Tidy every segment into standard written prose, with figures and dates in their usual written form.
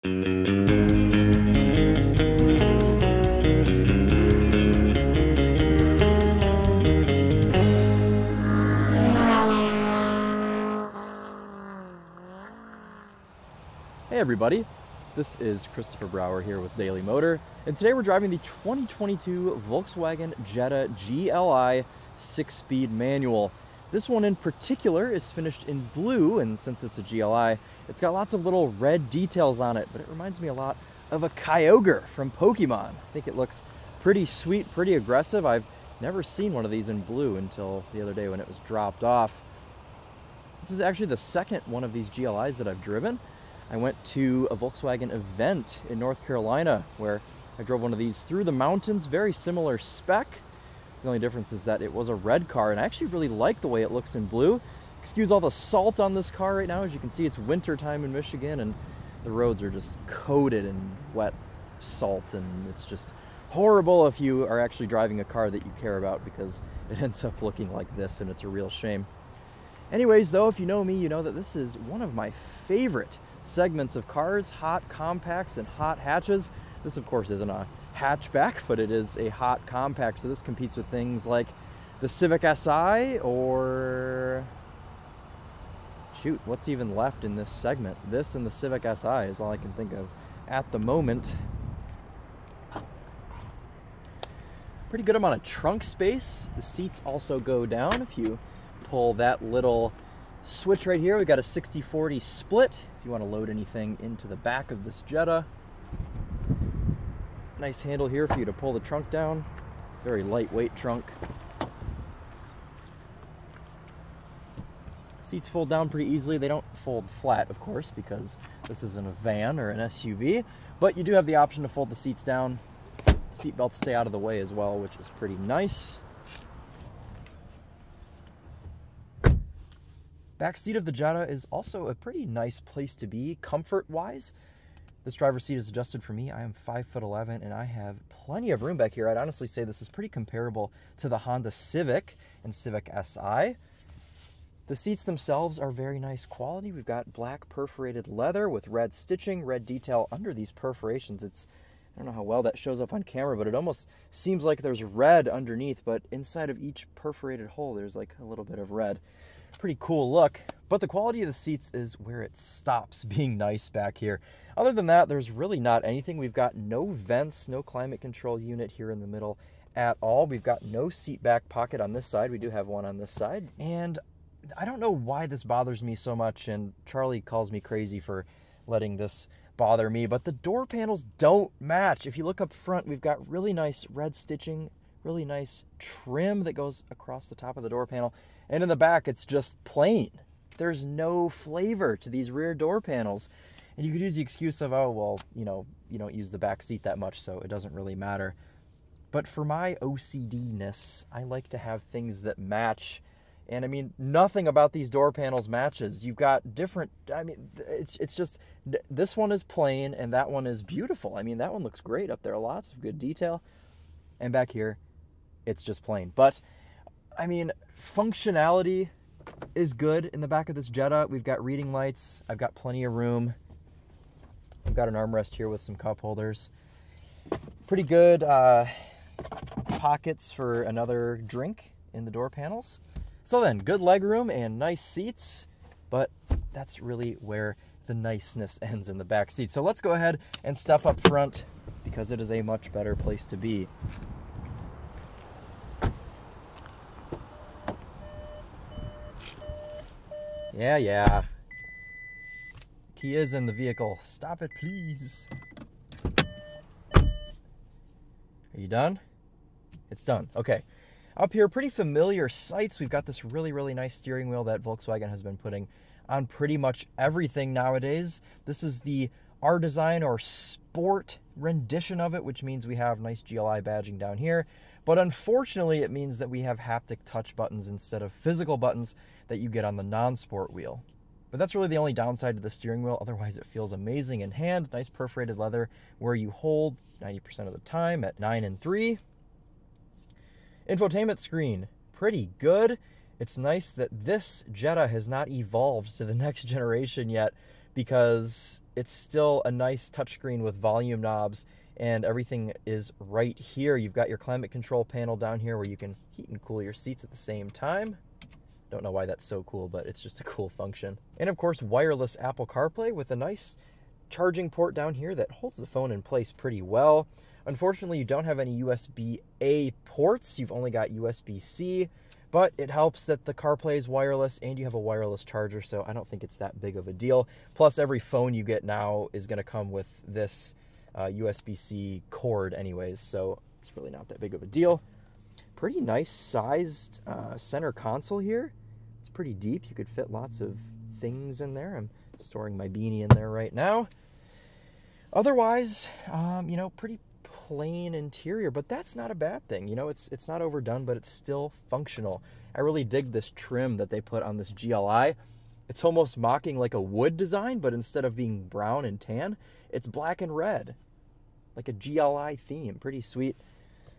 Hey everybody, this is Christopher Brower here with Daily Motor, and today we're driving the 2022 Volkswagen Jetta GLI 6-speed manual. This one in particular is finished in blue, and since it's a GLI, it's got lots of little red details on it, but it reminds me a lot of a Kyogre from Pokemon. I think it looks pretty sweet, pretty aggressive. I've never seen one of these in blue until the other day when it was dropped off. This is actually the second one of these GLIs that I've driven. I went to a Volkswagen event in North Carolina where I drove one of these through the mountains, very similar spec. The only difference is that it was a red car, and I actually really like the way it looks in blue. Excuse all the salt on this car right now. As you can see, it's winter time in Michigan and the roads are just coated in wet salt, and it's just horrible if you are actually driving a car that you care about, because it ends up looking like this, and it's a real shame. Anyways, though, if you know me, you know that this is one of my favorite segments of cars, hot compacts and hot hatches. This of course isn't a hatchback, but it is a hot compact, so this competes with things like the Civic Si, or shoot, what's even left in this segment? This and the Civic Si is all I can think of at the moment. Pretty good amount of trunk space. The seats also go down if you pull that little switch right here. We got a 60/40 split if you want to load anything into the back of this Jetta. Nice handle here for you to pull the trunk down. Very lightweight trunk. Seats fold down pretty easily. They don't fold flat, of course, because this isn't a van or an SUV, but you do have the option to fold the seats down. Seat belts stay out of the way as well, which is pretty nice. Back seat of the Jetta is also a pretty nice place to be, comfort-wise. This driver's seat is adjusted for me. I am 5'11", and I have plenty of room back here. I'd honestly say this is pretty comparable to the Honda Civic and Civic Si. The seats themselves are very nice quality. We've got black perforated leather with red stitching, red detail under these perforations. I don't know how well that shows up on camera, but it almost seems like there's red underneath, but inside of each perforated hole, there's like a little bit of red. Pretty cool look, but the quality of the seats is where it stops being nice back here. Other than that, there's really not anything. We've got no vents, no climate control unit here in the middle at all. We've got no seat back pocket on this side. We do have one on this side, and I don't know why this bothers me so much, and Charlie calls me crazy for letting this bother me, but the door panels don't match. If you look up front, we've got really nice red stitching, really nice trim that goes across the top of the door panel. And in the back, it's just plain. There's no flavor to these rear door panels. And you could use the excuse of, oh, well, you know, you don't use the back seat that much, so it doesn't really matter. But for my OCD-ness, I like to have things that match. And I mean, nothing about these door panels matches. You've got different, I mean, it's just, this one is plain and that one is beautiful. I mean, that one looks great up there. Lots of good detail. And back here, it's just plain. But I mean, functionality is good in the back of this Jetta. We've got reading lights. I've got plenty of room. I've got an armrest here with some cup holders. Pretty good pockets for another drink in the door panels. So then, good leg room and nice seats, but that's really where the niceness ends, in the back seat. So let's go ahead and step up front, because it is a much better place to be. Yeah. Key is in the vehicle. Stop it, please. Are you done? It's done. Okay. Up here, pretty familiar sights. We've got this really nice steering wheel that Volkswagen has been putting on pretty much everything nowadays. This is the R Design or Sport rendition of it, which means we have nice GLI badging down here. But unfortunately, it means that we have haptic touch buttons instead of physical buttons that you get on the non-sport wheel. But that's really the only downside to the steering wheel. Otherwise, it feels amazing in hand. Nice perforated leather where you hold 90% of the time at 9 and 3. Infotainment screen, pretty good. It's nice that this Jetta has not evolved to the next generation yet, because it's still a nice touchscreen with volume knobs, and everything is right here. You've got your climate control panel down here where you can heat and cool your seats at the same time. Don't know why that's so cool, but it's just a cool function. And of course, wireless Apple CarPlay with a nice charging port down here that holds the phone in place pretty well. Unfortunately, you don't have any USB-A ports. You've only got USB-C, but it helps that the CarPlay is wireless and you have a wireless charger, so I don't think it's that big of a deal. Plus, every phone you get now is going to come with this USB-C cord anyways, so it's really not that big of a deal. Pretty nice sized center console here. It's pretty deep. You could fit lots of things in there. I'm storing my beanie in there right now. Otherwise, you know, pretty plain interior, but that's not a bad thing. You know, it's not overdone, but it's still functional. I really dig this trim that they put on this GLI. It's almost mocking like a wood design, but instead of being brown and tan, it's black and red, like a GLI theme. Pretty sweet.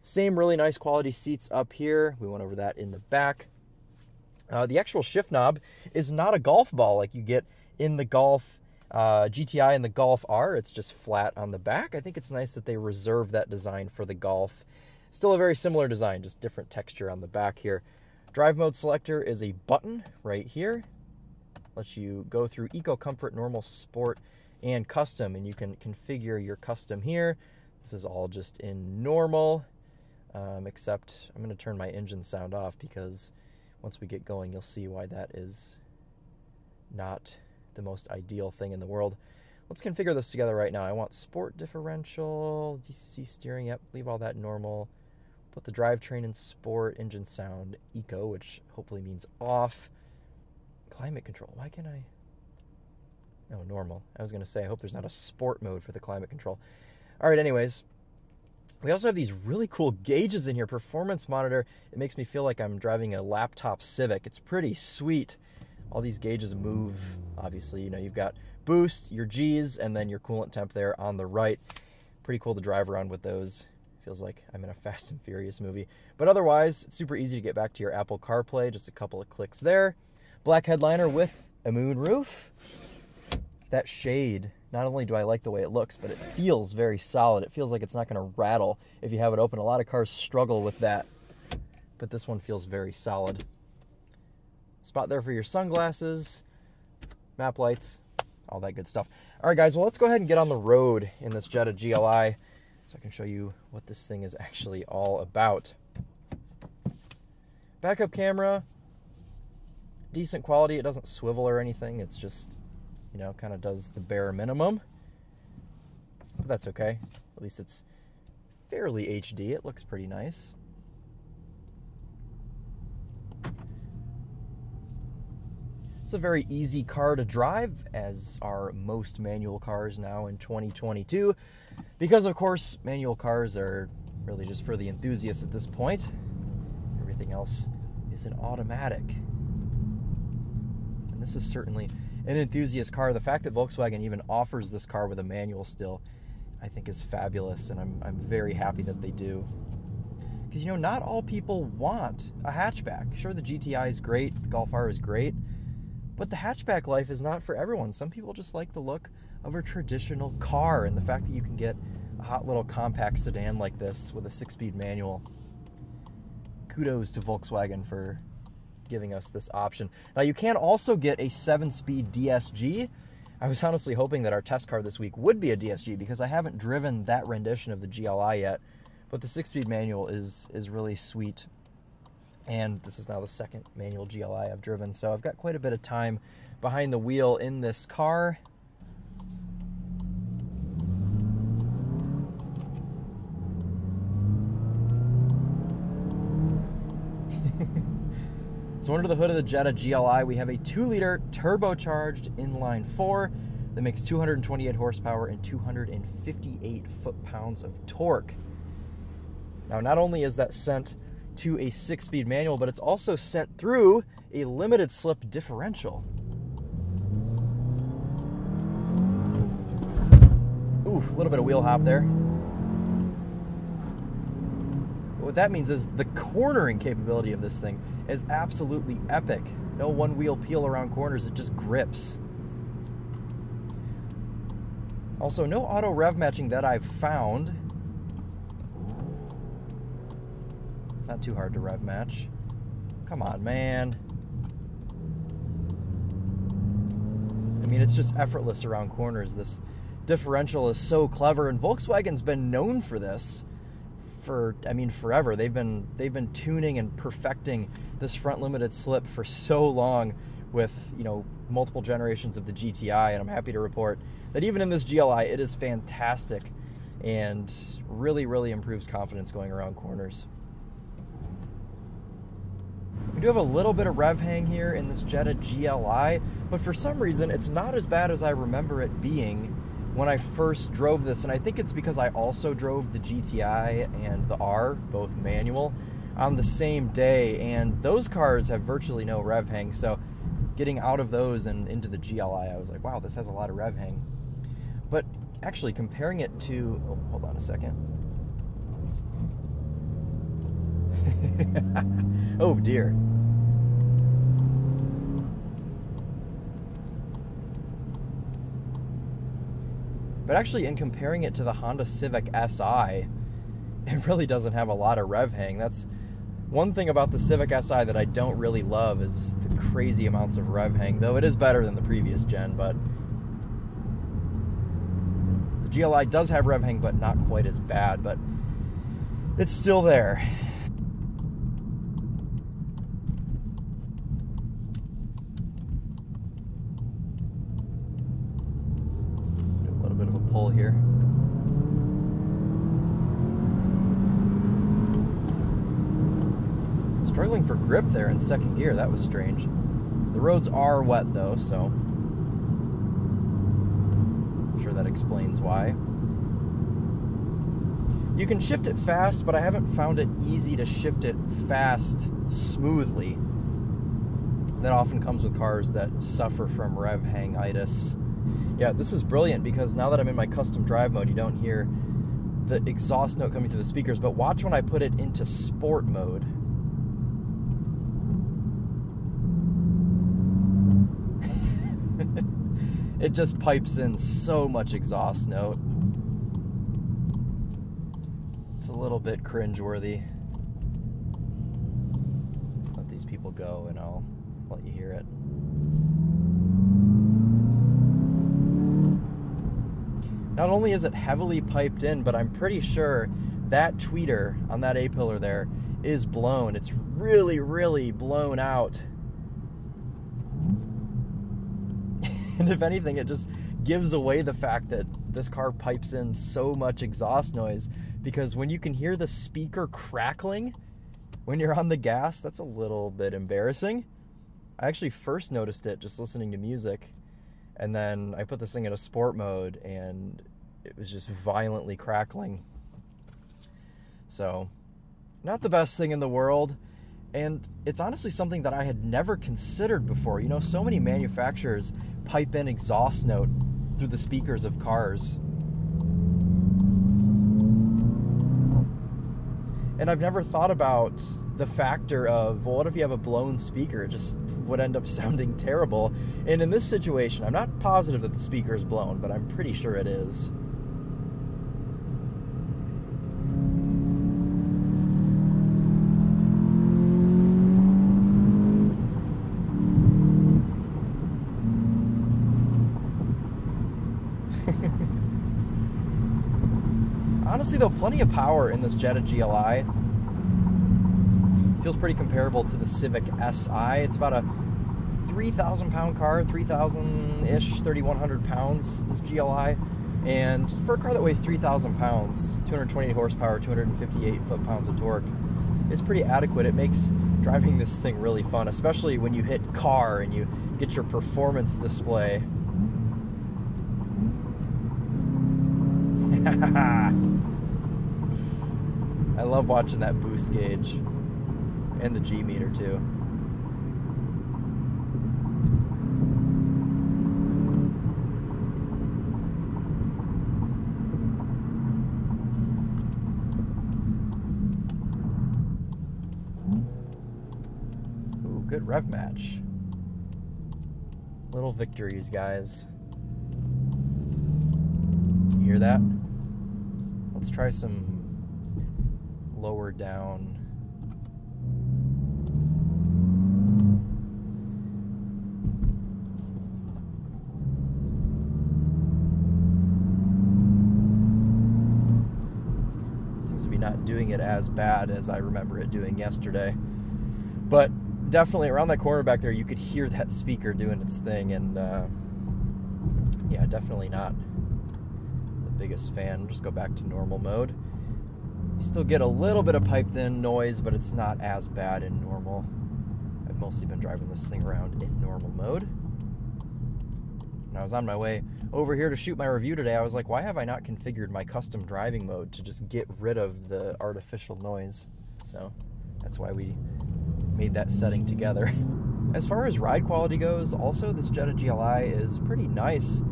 Same really nice quality seats up here. We went over that in the back. The actual shift knob is not a golf ball like you get in the Golf GTI and the Golf R. It's just flat on the back. I think it's nice that they reserve that design for the Golf. Still a very similar design, just different texture on the back here. Drive mode selector is a button right here. Lets you go through Eco, Comfort, Normal, Sport, and Custom, and you can configure your custom here. This is all just in normal, except I'm going to turn my engine sound off because once we get going, you'll see why that is not the most ideal thing in the world. Let's configure this together right now. I want sport differential, DCC steering, yep, leave all that normal. Put the drivetrain in sport, engine sound eco, which hopefully means off. Climate control, why can't I? No, normal. I was going to say, I hope there's not a sport mode for the climate control. All right, anyways. We also have these really cool gauges in here. Performance monitor. It makes me feel like I'm driving a laptop Civic. It's pretty sweet. All these gauges move. Obviously, you know, you've got boost, your G's, and then your coolant temp there on the right. Pretty cool to drive around with those. Feels like I'm in a Fast and Furious movie. But otherwise, it's super easy to get back to your Apple CarPlay. Just a couple of clicks there. Black headliner with a moon roof. That shade, not only do I like the way it looks, but it feels very solid. It feels like it's not going to rattle if you have it open. A lot of cars struggle with that, but this one feels very solid. Spot there for your sunglasses, map lights, all that good stuff. All right, guys, well, let's go ahead and get on the road in this Jetta GLI so I can show you what this thing is actually all about. Backup camera, decent quality. It doesn't swivel or anything. It's just, you know, kind of does the bare minimum. But that's okay. At least it's fairly HD. It looks pretty nice. It's a very easy car to drive, as are most manual cars now in 2022, because of course manual cars are really just for the enthusiasts at this point. Everything else is an automatic. And this is certainly an enthusiast car. The fact that Volkswagen even offers this car with a manual still, I think is fabulous, and I'm very happy that they do. Because, you know, not all people want a hatchback. Sure, the GTI is great, the Golf R is great, but the hatchback life is not for everyone. Some people just like the look of a traditional car, and the fact that you can get a hot little compact sedan like this with a 6-speed manual. Kudos to Volkswagen for giving us this option. Now, you can also get a 7-speed DSG. I was honestly hoping that our test car this week would be a DSG because I haven't driven that rendition of the GLI yet, but the 6-speed manual is really sweet. And this is now the second manual GLI I've driven, so I've got quite a bit of time behind the wheel in this car. So under the hood of the Jetta GLI, we have a 2-liter turbocharged inline-4 that makes 228 horsepower and 258 foot-pounds of torque. Now, not only is that sent to a 6-speed manual, but it's also sent through a limited slip differential. Ooh, a little bit of wheel hop there. What that means is the cornering capability of this thing is absolutely epic. No one-wheel peel around corners, it just grips. Also, no auto rev matching that I've found. It's not too hard to rev match. Come on, man. I mean, it's just effortless around corners. This differential is so clever, and Volkswagen's been known for this for, I mean, forever. They've been tuning and perfecting this front limited slip for so long with, you know, multiple generations of the GTI, and I'm happy to report that even in this GLI, it is fantastic and really, really improves confidence going around corners. We do have a little bit of rev hang here in this Jetta GLI, but for some reason, it's not as bad as I remember it being when I first drove this, and I think it's because I also drove the GTI and the R, both manual, on the same day, and those cars have virtually no rev hang, so getting out of those and into the GLI, I was like, wow, this has a lot of rev hang. But actually, comparing it to, oh, hold on a second. Oh dear. But actually, in comparing it to the Honda Civic Si, it really doesn't have a lot of rev hang. That's one thing about the Civic Si that I don't really love, is the crazy amounts of rev hang, though it is better than the previous gen, but the GLI does have rev hang, but not quite as bad, but it's still there. Pull here. Struggling for grip there in second gear. That was strange. The roads are wet though, so I'm sure that explains why. You can shift it fast, but I haven't found it easy to shift it fast smoothly. That often comes with cars that suffer from rev hang-itis. Yeah, this is brilliant because now that I'm in my custom drive mode, you don't hear the exhaust note coming through the speakers, but watch when I put it into sport mode. It just pipes in so much exhaust note. It's a little bit cringeworthy. Let these people go and I'll let you hear it. Not only is it heavily piped in, but I'm pretty sure that tweeter on that A-pillar there is blown. It's really, really blown out. And if anything, it just gives away the fact that this car pipes in so much exhaust noise, because when you can hear the speaker crackling when you're on the gas, that's a little bit embarrassing. I actually first noticed it just listening to music. And then I put this thing in a sport mode and it was just violently crackling. So, not the best thing in the world. And it's honestly something that I had never considered before. You know, so many manufacturers pipe in exhaust note through the speakers of cars. And I've never thought about the factor of, well, what if you have a blown speaker? It just would end up sounding terrible. And in this situation, I'm not positive that the speaker is blown, but I'm pretty sure it is. Honestly though, plenty of power in this Jetta GLI. Feels pretty comparable to the Civic Si. It's about a 3,000 pound car, 3,000-ish, 3,100 pounds, this GLI. And for a car that weighs 3,000 pounds, 228 horsepower, 258 foot-pounds of torque, it's pretty adequate. It makes driving this thing really fun, especially when you hit car and you get your performance display. I love watching that boost gauge and the G meter too. Ooh, good rev match. Little victories, guys. hear that? Let's try some lower down. Seems to be not doing it as bad as I remember it doing yesterday. But definitely around that corner back there, you could hear that speaker doing its thing, and yeah, definitely not the biggest fan. We'll just go back to normal mode. You still get a little bit of piped in noise, but it's not as bad in normal. I've mostly been driving this thing around in normal mode. And I was on my way over here to shoot my review today. I was like, why have I not configured my custom driving mode to just get rid of the artificial noise? So that's why we made that setting together. As far as ride quality goes, also this Jetta GLI is pretty nice.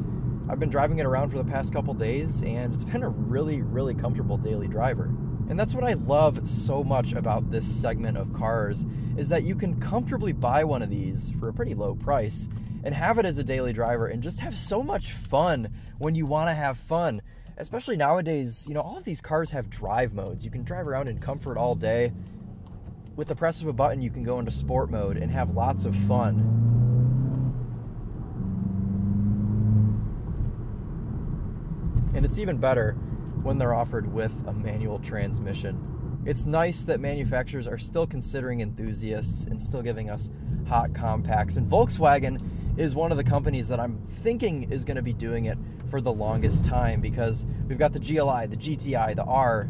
I've been driving it around for the past couple days, and it's been a really, really comfortable daily driver. And that's what I love so much about this segment of cars, is that you can comfortably buy one of these for a pretty low price and have it as a daily driver and just have so much fun when you want to have fun. Especially nowadays, you know, all of these cars have drive modes. You can drive around in comfort all day. With the press of a button, you can go into sport mode and have lots of fun. And it's even better when they're offered with a manual transmission. It's nice that manufacturers are still considering enthusiasts and still giving us hot compacts. And Volkswagen is one of the companies that I'm thinking is going to be doing it for the longest time, because we've got the GLI, the GTI, the R.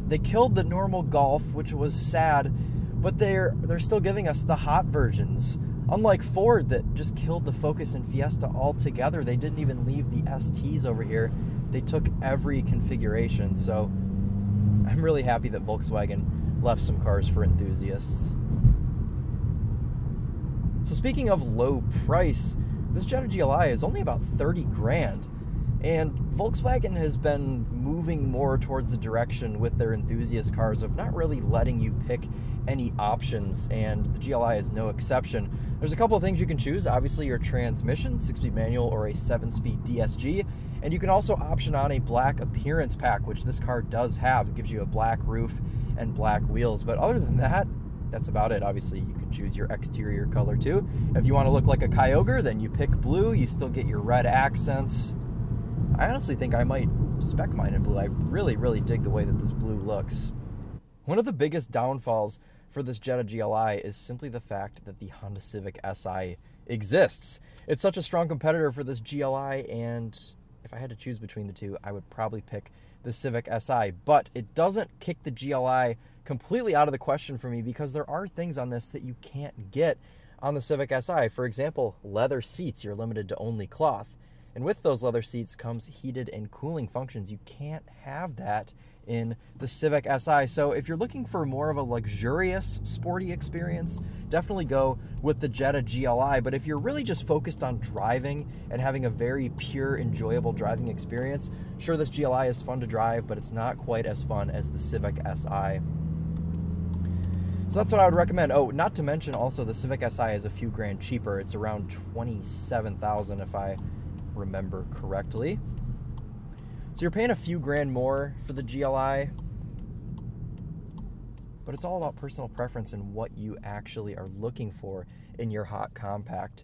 They killed the normal Golf, which was sad, but they're still giving us the hot versions. Unlike Ford, that just killed the Focus and Fiesta altogether. They didn't even leave the STs over here. They took every configuration. So I'm really happy that Volkswagen left some cars for enthusiasts. So speaking of low price, this Jetta GLI is only about 30 grand. And Volkswagen has been moving more towards the direction with their enthusiast cars of not really letting you pick any options, and the GLI is no exception. There's a couple of things you can choose. Obviously your transmission, 6-speed manual or a 7-speed DSG, and you can also option on a black appearance pack, which this car does have. It gives you a black roof and black wheels, but other than that, that's about it. Obviously you can choose your exterior color too. If you want to look like a Kyogre, then you pick blue. You still get your red accents. I honestly think I might spec mine in blue. I really, really dig the way that this blue looks. One of the biggest downfalls for this Jetta GLI is simply the fact that the Honda Civic Si exists. It's such a strong competitor for this GLI, and if I had to choose between the two, I would probably pick the Civic Si, but it doesn't kick the GLI completely out of the question for me, because there are things on this that you can't get on the Civic Si. For example, leather seats. You're limited to only cloth. And with those leather seats comes heated and cooling functions. You can't have that in the Civic Si. So if you're looking for more of a luxurious, sporty experience, definitely go with the Jetta GLI. But if you're really just focused on driving and having a very pure, enjoyable driving experience, sure, this GLI is fun to drive, but it's not quite as fun as the Civic Si. So that's what I would recommend. Oh, not to mention also the Civic Si is a few grand cheaper. It's around $27,000 if I remember correctly. So you're paying a few grand more for the GLI, but it's all about personal preference and what you actually are looking for in your hot compact.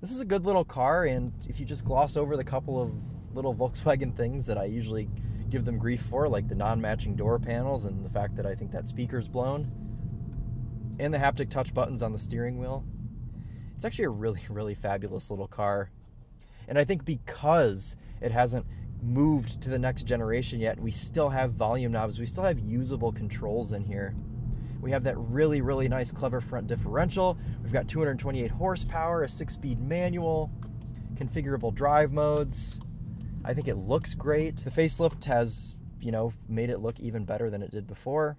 This is a good little car, and if you just gloss over the couple of little Volkswagen things that I usually give them grief for, like the non-matching door panels and the fact that I think that speaker's blown, and the haptic touch buttons on the steering wheel, it's actually a really, really fabulous little car. And I think because it hasn't moved to the next generation yet, we still have volume knobs, we still have usable controls in here. We have that really, really nice, clever front differential. We've got 228 horsepower, a 6-speed manual, configurable drive modes. I think it looks great. The facelift has, you know, made it look even better than it did before.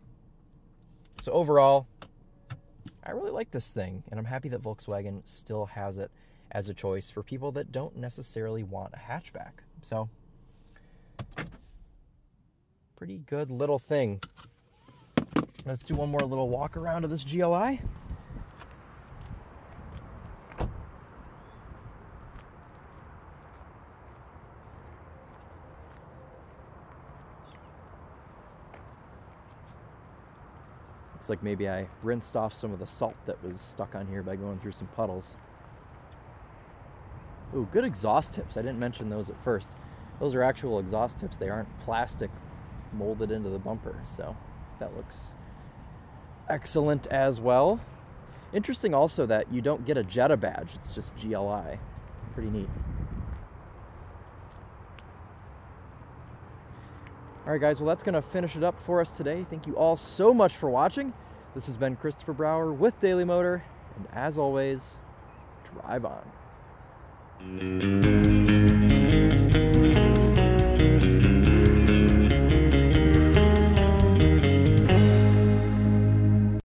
So overall, I really like this thing, and I'm happy that Volkswagen still has it as a choice for people that don't necessarily want a hatchback. So, pretty good little thing. Let's do one more little walk around of this GLI. Looks like maybe I rinsed off some of the salt that was stuck on here by going through some puddles. Ooh, good exhaust tips. I didn't mention those at first. Those are actual exhaust tips. They aren't plastic molded into the bumper, so that looks excellent as well. Interesting also that you don't get a Jetta badge. It's just GLI. Pretty neat. Alright guys, well that's going to finish it up for us today. Thank you all so much for watching. This has been Christopher Brower with Daily Motor, and as always, drive on.